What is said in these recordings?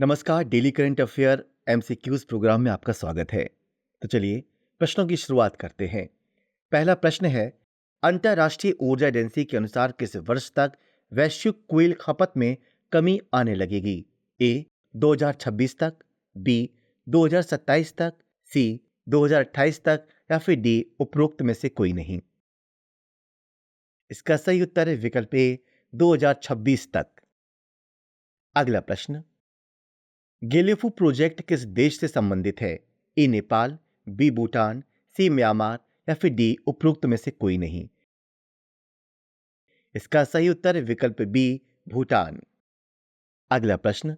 नमस्कार। Daily current affair MCQs programme में आपका स्वागत है। तो चलिए प्रश्नों की शुरुआत करते हैं। पहला प्रश्न है, अंतर्राष्ट्रीय ऊर्जा एजेंसी के अनुसार किस वर्ष तक वैश्विक कोयला खपत में कमी आने लगेगी? ए 2026 तक, बी 2027 तक, सी 2028 तक या फिर डी उपरोक्त में से कोई नहीं। इसका सही उत्तर है विकल्प ए 2026 तक। अगला प्रश्न, गेलेफू प्रोजेक्ट किस देश से संबंधित है? ए नेपाल, बी भूटान, सी म्यांमार या फिर डी उपरोक्त में से कोई नहीं। इसका सही उत्तर है विकल्प बी भूटान। अगला प्रश्न,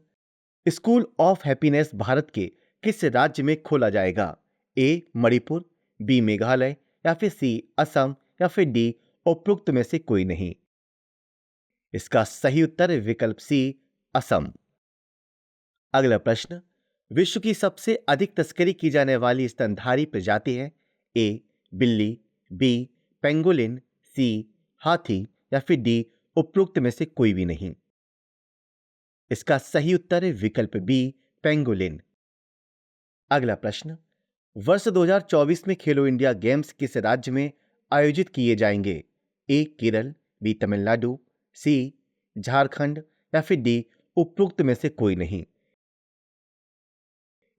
स्कूल ऑफ हैप्पीनेस भारत के किस राज्य में खोला जाएगा? ए मणिपुर, बी मेघालय या फिर सी असम या फिर डी उपरोक्त में से कोई नहीं। इसका सही उत्तर है विकल्प सी असम। अगला प्रश्न, विश्व की सबसे अधिक तस्करी की जाने वाली स्तनधारी प्रजाति है? ए बिल्ली, बी पेंगोलिन, सी हाथी या फिर डी उपरोक्त में से कोई भी नहीं। इसका सही उत्तर है विकल्प बी पेंगोलिन। अगला प्रश्न, वर्ष 2024 में खेलो इंडिया गेम्स किस राज्य में आयोजित किए जाएंगे? ए केरल, बी तमिलनाडु, सी झारखंड या फिर डी उपरोक्त में से कोई नहीं।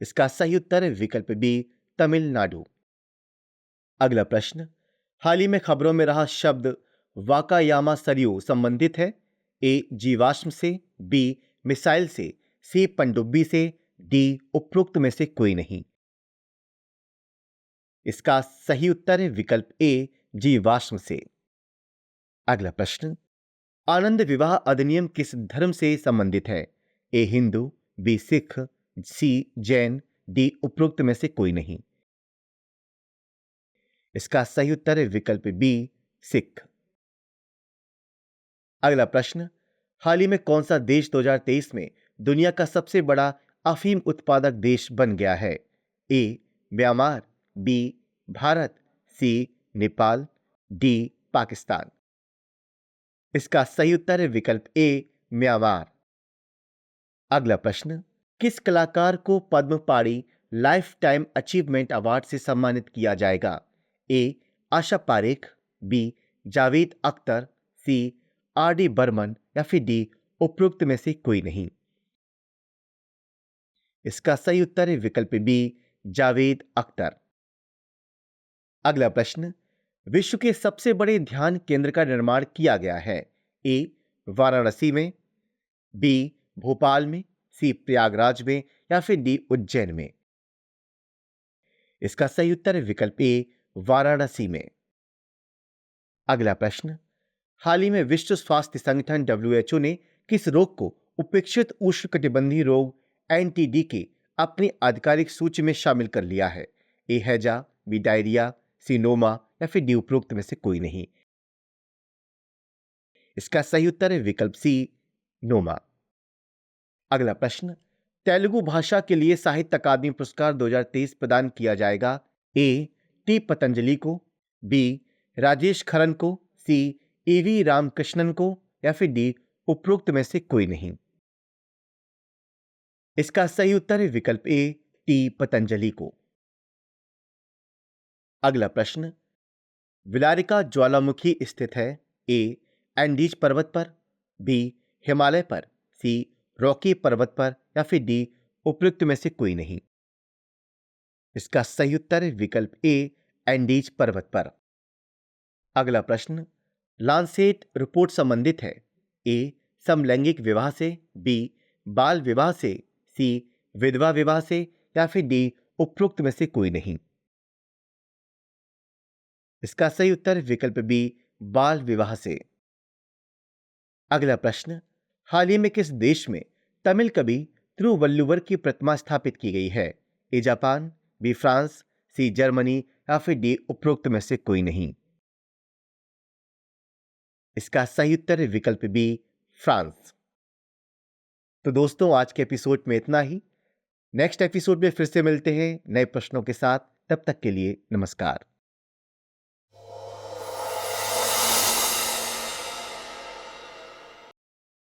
इसका सही उत्तर है विकल्प बी तमिलनाडु। अगला प्रश्न, हाल ही में खबरों में रहा शब्द वाकायामा सरयू संबंधित है? ए जीवाश्म से, बी मिसाइल से, सी पनडुब्बी से, डी उपरोक्त में से कोई नहीं। इसका सही उत्तर है विकल्प ए जीवाश्म से। अगला प्रश्न, आनंद विवाह अधिनियम किस धर्म से संबंधित है? ए हिंदू, बी सिख, सी जैन, डी उपरोक्त में से कोई नहीं। इसका सही उत्तर है विकल्प बी सिख। अगला प्रश्न, हाल ही में कौन सा देश 2023 में दुनिया का सबसे बड़ा अफीम उत्पादक देश बन गया है? ए म्यांमार, बी भारत, सी नेपाल, डी पाकिस्तान। इसका सही उत्तर है विकल्प ए म्यांमार। अगला प्रश्न, किस कलाकार को पद्म पारी लाइफ टाइम अचीवमेंट अवार्ड से सम्मानित किया जाएगा? A Asha Parekh, B Javed Akhtar, C R D Burman या फिर डी उपरोक्त में से कोई नहीं। इसका सही उत्तर है विकल्प बी जावेद अख्तर। अगला प्रश्न, विश्व के सबसे बड़े ध्यान केंद्र का निर्माण किया गया है? ए वाराणसी में, बी भोपाल में, सी प्रयागराज में या फिर डी उज्जैन में। इसका सही उत्तर है विकल्प ए वाराणसी में। अगला प्रश्न, हाल ही में विश्व स्वास्थ्य संगठन WHO ने किस रोग को उपेक्षित उष्णकटिबंधीय रोग एनटीडी के अपनी आधिकारिक सूची में शामिल कर लिया है? ए हैजा, बी डायरिया, सी नोमा या फिर डी उपरोक्त में से कोई नहीं। इसका सही उत्तर है विकल्प सी नोमा। अगला प्रश्न, तेलुगु भाषा के लिए साहित्य अकादमी पुरस्कार 2023 प्रदान किया जाएगा? ए टी पतंजलि को, बी राजेश खरन को, सी ईवी रामकृष्णन को या फिर डी उपरोक्त में से कोई नहीं। इसका सही उत्तर है विकल्प ए टी पतंजलि को। अगला प्रश्न, विलारिका ज्वालामुखी स्थित है? ए एंडीज पर्वत पर, बी हिमालय पर, सी रॉकी पर्वत पर या फिर डी उपरोक्त में से कोई नहीं। इसका सही उत्तर है विकल्प ए एंडीज पर्वत पर। अगला प्रश्न, लांसेट रिपोर्ट संबंधित है? ए समलैंगिक विवाह से, बी बाल विवाह से, सी विधवा विवाह से या फिर डी उपरोक्त में से कोई नहीं। इसका सही उत्तर विकल्प बी बाल विवाह से। अगला प्रश्न, हाल ही में किस देश में तमिल कवि तिरुवल्लुवर की प्रतिमा स्थापित की गई है? A Japan, B France, C Germany या फिर डी उपरोक्त में से कोई नहीं। इसका सही उत्तर है विकल्प बी फ्रांस। तो दोस्तों, आज के एपिसोड में इतना ही। नेक्स्ट एपिसोड में फिर से मिलते हैं नए प्रश्नों के साथ। तब तक के लिए नमस्कार।